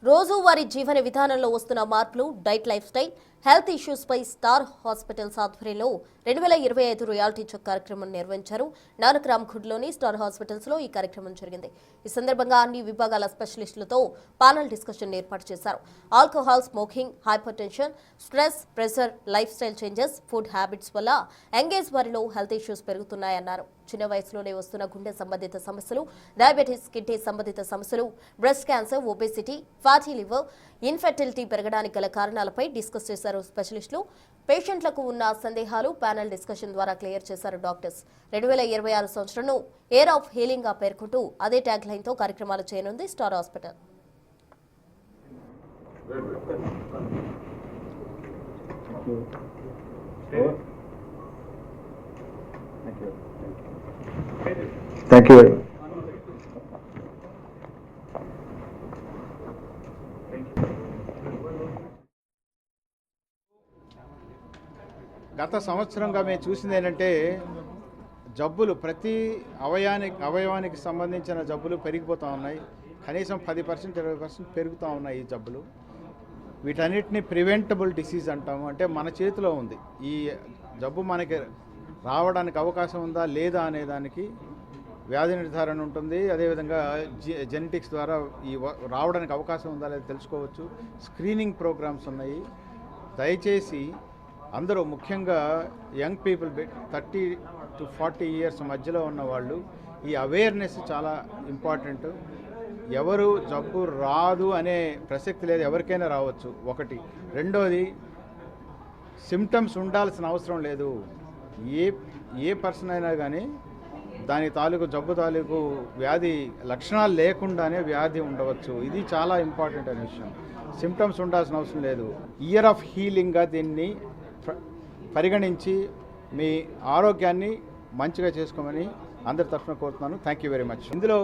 రోజువారీ జీవన విధానంలో వస్తున్న మార్పులు, diet lifestyle, health issues పై స్టార్ హాస్పిటల్స్ ఆధ్వర్యంలో 2025 రియాలిటీ చెక్ కార్యక్రమం నిర్వహించారు. నానక్రామ్ఖుడ్లోని స్టార్ హాస్పిటల్స్ లో ఈ కార్యక్రమం జరిగింది. ఈ సందర్భంగా అన్ని విభాగాల స్పెషలిస్టులతో పానల్ డిస్కషన్ ఏర్పాటు చేశారు. Alcohol, smoking, hyper tension, stress, pressure, life style changes, food habits వల్ల యంగేజ్ వారిలో హెల్త్ ఇష్యూస్ పెరుగుతున్నాయన్నారు. చిన్న వయసులోనే వస్తున్న గుండె సంబంధిత సమస్యలు, డయాబెటీస్, కిడ్నీ సంబంధిత సమస్యలు, breast cancer, obesity, fatty liver, infertility పెరగడానికి గల కారణాలపై డిస్కస్ చేశారు స్పెషలిస్టులు. పేషెంట్లకు ఉన్న సందేహాలు ప్యానెల్ డిస్కషన్ ద్వారా క్లియర్ చేశారు డాక్టర్స్. 2026 సంవత్సరంను ఎయిర్ ఆఫ్ హీలింగ్ గా పేర్కొంటూ అదే ట్యాగ్ లైన్ తో కార్యక్రమాలు చేయనుంది star hospital. Thank you very much. గత సంవత్సరంగా మేము చూసింది ఏంటంటే జబ్బులు ప్రతి అవయవానికి సంబంధించిన జబ్బులు పెరిగిపోతూ ఉన్నాయి. కనీసం 10% 20% పెరుగుతూ ఉన్నాయి ఈ జబ్బులు. వీటన్నిటిని ప్రివెంటబుల్ డిసీజ్ అంటాము. అంటే మన చేతిలో ఉంది. ఈ జబ్బు మనకి రావడానికి అవకాశం ఉందా లేదా అనే దానికి వ్యాధి నిర్ధారణ ఉంటుంది. అదేవిధంగా జెనెటిక్స్ ద్వారా ఈ రావడానికి అవకాశం ఉందా లేదా తెలుసుకోవచ్చు. స్క్రీనింగ్ ప్రోగ్రామ్స్ ఉన్నాయి. దయచేసి అందరూ, ముఖ్యంగా యంగ్ పీపుల్ 30 to 40 ఇయర్స్ మధ్యలో ఉన్న వాళ్ళు, ఈ అవేర్నెస్ చాలా ఇంపార్టెంట్. ఎవరు జబ్బు రాదు అనే ప్రసక్తి లేదు, ఎవరికైనా రావచ్చు ఒకటి. రెండోది, సిమ్టమ్స్ ఉండాల్సిన అవసరం లేదు. ఏ పర్సన్ అయినా కానీ దాని తాలూకు జబ్బు తాలూకు వ్యాధి లక్షణాలు లేకుండానే వ్యాధి ఉండవచ్చు. ఇది చాలా ఇంపార్టెంట్ అనే విషయం. సిమ్టమ్స్ ఉండాల్సిన అవసరం లేదు. ఇయర్ ఆఫ్ హీలింగ్గా దీన్ని పరిగణించి మీ ఆరోగ్యాన్ని మంచిగా చేసుకోమని అందరి తరఫున కోరుతున్నాను. Thank you very much. ఇందులో